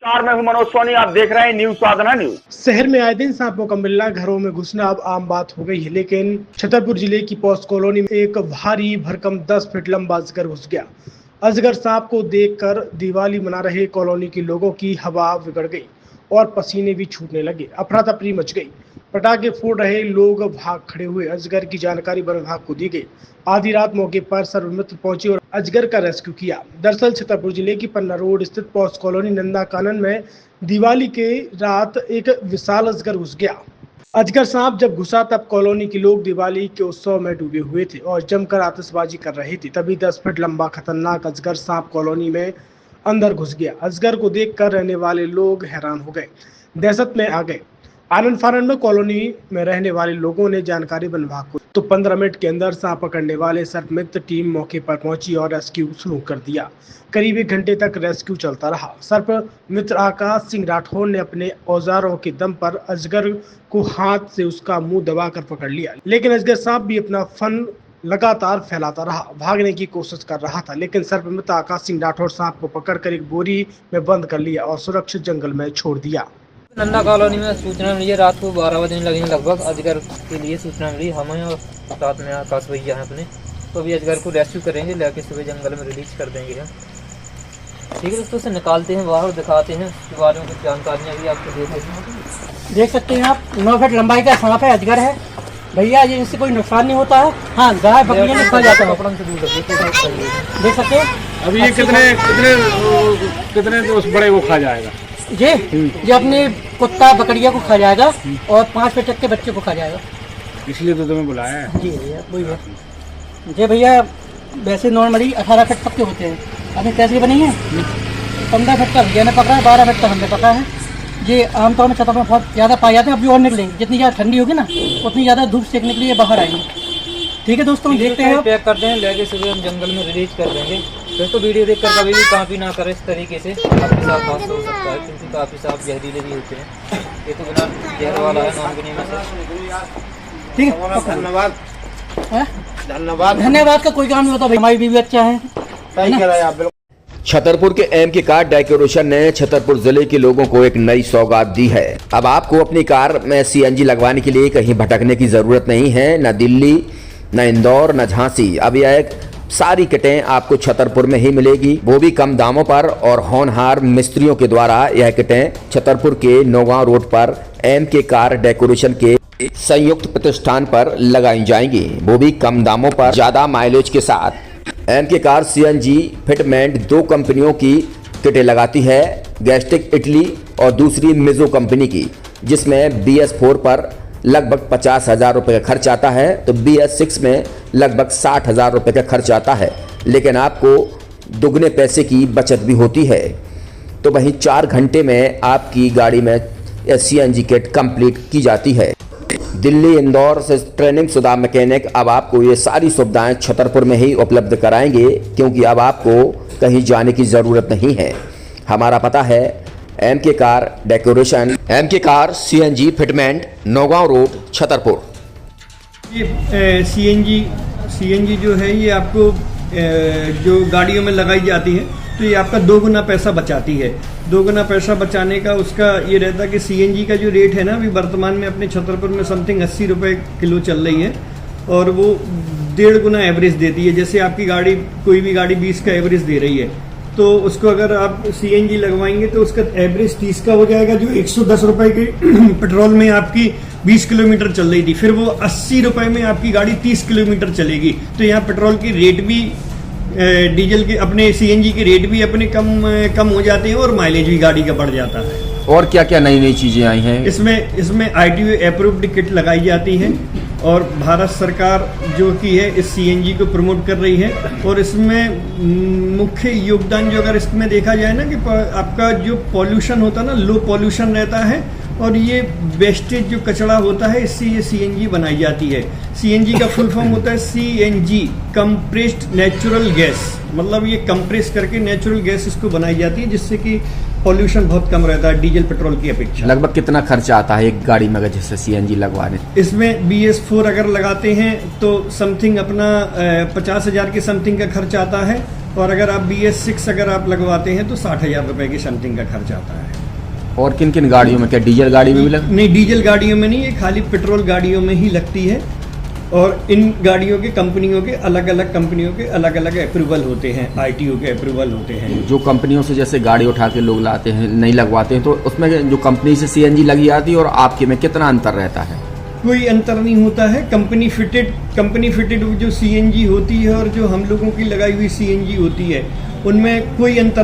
मैं हूं मनोज सोनी, आप देख रहे हैं न्यूज साधना न्यूज। शहर में आए दिन सांपों का मिलना, घरों में घुसना अब आम बात हो गई है, लेकिन छतरपुर जिले की पॉस कॉलोनी में एक भारी भरकम 10 फीट लंबा अजगर घुस गया। अजगर सांप को देखकर दिवाली मना रहे कॉलोनी के लोगों की हवा बिगड़ गई और पसीने भी छूटने लगे। अफरा तफरी मच गई, पटाखे फोड़ रहे लोग भाग खड़े हुए। अजगर की जानकारी वन विभाग को दी गई। आधी रात मौके पर सर्वमित्र पहुंचे और अजगर का रेस्क्यू किया। दरअसल छतरपुर जिले की पन्ना रोड स्थित पॉस कॉलोनी नंदा कानन में दिवाली के रात एक विशाल अजगर घुस गया। अजगर सांप जब घुसा तब कॉलोनी के लोग दिवाली के उत्सव में डूबे हुए थे और जमकर आतिशबाजी कर रहे थे। तभी 10 फीट लंबा खतरनाक अजगर सांप कॉलोनी में अंदर घुस गया। अजगर को देखकर रहने वाले लोग हैरान हो गए, दहशत में आ गए। आनंद फानंद में कॉलोनी में रहने वाले लोगों ने जानकारी वन विभाग को, तो 15 मिनट के अंदर सांप पकड़ने वाले सर्पमित्र टीम मौके पर पहुंची और रेस्क्यू शुरू कर दिया। करीब 1 घंटे तक रेस्क्यू चलता रहा। सर्प मित्र आकाश सिंह राठौर ने अपने औजारों के दम पर अजगर को हाथ से उसका मुंह दबाकर पकड़ लिया, लेकिन अजगर सांप भी अपना फन लगातार फैलाता रहा। भागने की कोशिश कर रहा था, लेकिन सर्पमित्र आकाश सिंह राठौर सांप को पकड़कर एक बोरी में बंद कर लिया और सुरक्षित जंगल में छोड़ दिया। नंदा कॉलोनी में सूचना मिली है, रात को 12 बजे लगे लगभग अजगर के लिए सूचना मिली हमें और साथ में आकाश भैया हैं अपने, तो अभी अजगर को रेस्क्यू करेंगे, लेके सुबह जंगल में रिलीज कर देंगे हम। ठीक है दोस्तों, से निकालते हैं बाहर, दिखाते हैं उसके बारे में कुछ जानकारियाँ भी आपको देख सकते हैं आप। 9 फीट लंबाई का सांप है, अजगर है भैया, ये इससे कोई नुकसान नहीं होता है। हाँ, गाय बकरियां नहीं खा जाता है। देख सकते हैं अभी ये कितने दोस्त बड़े वो खा जाएगा ये अपने कुत्ता बकरिया को खा जाएगा और 5 फीट तक के बच्चे को खा जाएगा। इसलिए तो तुम्हें बुलाया है। जी भैया, वही है जी भैया। वैसे नॉर्मली 18 फीट तक के होते हैं, अभी कैसे बनी है 15 फीट तक भैया ने पकड़ा है, 12 फीट तक हमने पकड़ा है। ये आमतौर में छतरपुर में बहुत ज़्यादा पाए जाते हैं। अभी और निकलेंगे, जितनी ज़्यादा ठंडी होगी ना उतनी ज़्यादा धूप सेकने के लिए बाहर आएंगे। ठीक है दोस्तों, देखते हैं, पैक करते हैं, लेके सुबह हम जंगल में रिलीज कर देंगे। फिर तो वीडियो देखकर कभी भी काफी ना करें इस तरीके से, आपके साथ हादसा हो सकता है, क्योंकि काफी सांप जहरीले भी होते हैं। ये तो बिना जहर वाला है, नाम भी नहीं में। ठीक है, धन्यवाद धन्यवाद। धन्यवाद का कोई काम नहीं होता भाई, हमारी बीवी अच्छा है। छतरपुर के एमके कार डेकोरेशन ने छतरपुर जिले के लोगों को एक नई सौगात दी है। अब आपको अपनी कार में सीएनजी लगवाने के लिए कहीं भटकने की जरूरत नहीं है, न दिल्ली, न इंदौर, न झांसी। अब यह सारी किटें आपको छतरपुर में ही मिलेगी, वो भी कम दामों पर। और होनहार मिस्त्रियों के द्वारा यह किटें छतरपुर के नौगांव रोड पर एमके कार डेकोरेशन के संयुक्त प्रतिष्ठान पर लगाई जाएंगी, वो भी कम दामों पर, ज्यादा माइलेज के साथ। एमके कार सीएनजी फिटमेंट 2 कंपनियों की किटें लगाती है, गैस्टिक इटली और दूसरी मिजो कंपनी की, जिसमें BS4 पर लगभग 50,000 रुपये का खर्च आता है, तो BS6 में लगभग 60,000 रुपये का खर्च आता है, लेकिन आपको दुगने पैसे की बचत भी होती है। तो वहीं 4 घंटे में आपकी गाड़ी में सीएनजी किट कंप्लीट की जाती है। दिल्ली, इंदौर से ट्रेनिंग शुदा मैकेनिक अब आपको ये सारी सुविधाएं छतरपुर में ही उपलब्ध कराएंगे, क्योंकि अब आपको कहीं जाने की ज़रूरत नहीं है। हमारा पता है MK car decoration, MK car CNG fitment, Naugaon road, Chhatarpur. ये सीएनजी जो है ये आपको जो गाड़ियों में लगाई जाती है, तो ये आपका 2 गुना पैसा बचाती है। 2 गुना पैसा बचाने का उसका ये रहता है कि सीएनजी का जो रेट है ना, अभी वर्तमान में अपने छतरपुर में समथिंग 80 रुपये किलो चल रही है, और वो 1.5 गुना एवरेज देती है। जैसे आपकी गाड़ी, कोई भी गाड़ी 20 का एवरेज दे रही है, तो उसको अगर आप सीएनजी लगवाएंगे तो उसका एवरेज 30 का हो जाएगा। जो 110 रुपये के पेट्रोल में आपकी 20 किलोमीटर चल रही थी, फिर वो 80 रुपये में आपकी गाड़ी 30 किलोमीटर चलेगी। तो यहाँ पेट्रोल की रेट भी, डीजल के, अपने सीएनजी के रेट भी अपने कम हो जाते हैं और माइलेज भी गाड़ी का बढ़ जाता है। और क्या क्या नई चीजें आई हैं इसमें ITO अप्रूव्ड किट लगाई जाती है, और भारत सरकार जो की है इस सीएनजी को प्रमोट कर रही है। और इसमें मुख्य योगदान जो अगर इसमें देखा जाए ना, कि आपका जो पॉल्यूशन होता है ना, लो पॉल्यूशन रहता है, और ये वेस्टेज जो कचरा होता है, इससे ये सीएनजी बनाई जाती है। सीएनजी का फुल फॉर्म होता है CNG, कंप्रेस्ड नेचुरल गैस, मतलब ये कंप्रेस करके नेचुरल गैस इसको बनाई जाती है, जिससे कि पॉल्यूशन बहुत कम रहता है डीजल पेट्रोल की अपेक्षा। लगभग कितना खर्चा आता है एक गाड़ी में जैसे सीएनजी लगवाने? इसमें BS4 अगर लगाते हैं तो समथिंग अपना 50,000 के समथिंग का खर्च आता है, और अगर आप BS6 अगर आप लगवाते हैं तो 60,000 रुपए की समथिंग का खर्च आता है। और किन किन गाड़ियों में, क्या डीजल गाड़ी में भी लग? नहीं, डीजल गाड़ियों में नहीं, ये खाली पेट्रोल गाड़ियों में ही लगती है। और इन गाड़ियों के कंपनियों के अलग अलग अप्रूवल होते हैं, ITO के अप्रूवल होते हैं। जो कंपनियों से जैसे गाड़ी उठा के लोग लाते हैं, नहीं लगवाते हैं, तो उसमें जो कंपनी से CNG लगी आती है और आपके में कितना अंतर रहता है? कोई अंतर नहीं होता है। कंपनी फिटेड जो CNG होती है और जो हम लोगों की लगाई हुई CNG होती है, उनमें कोई अंतर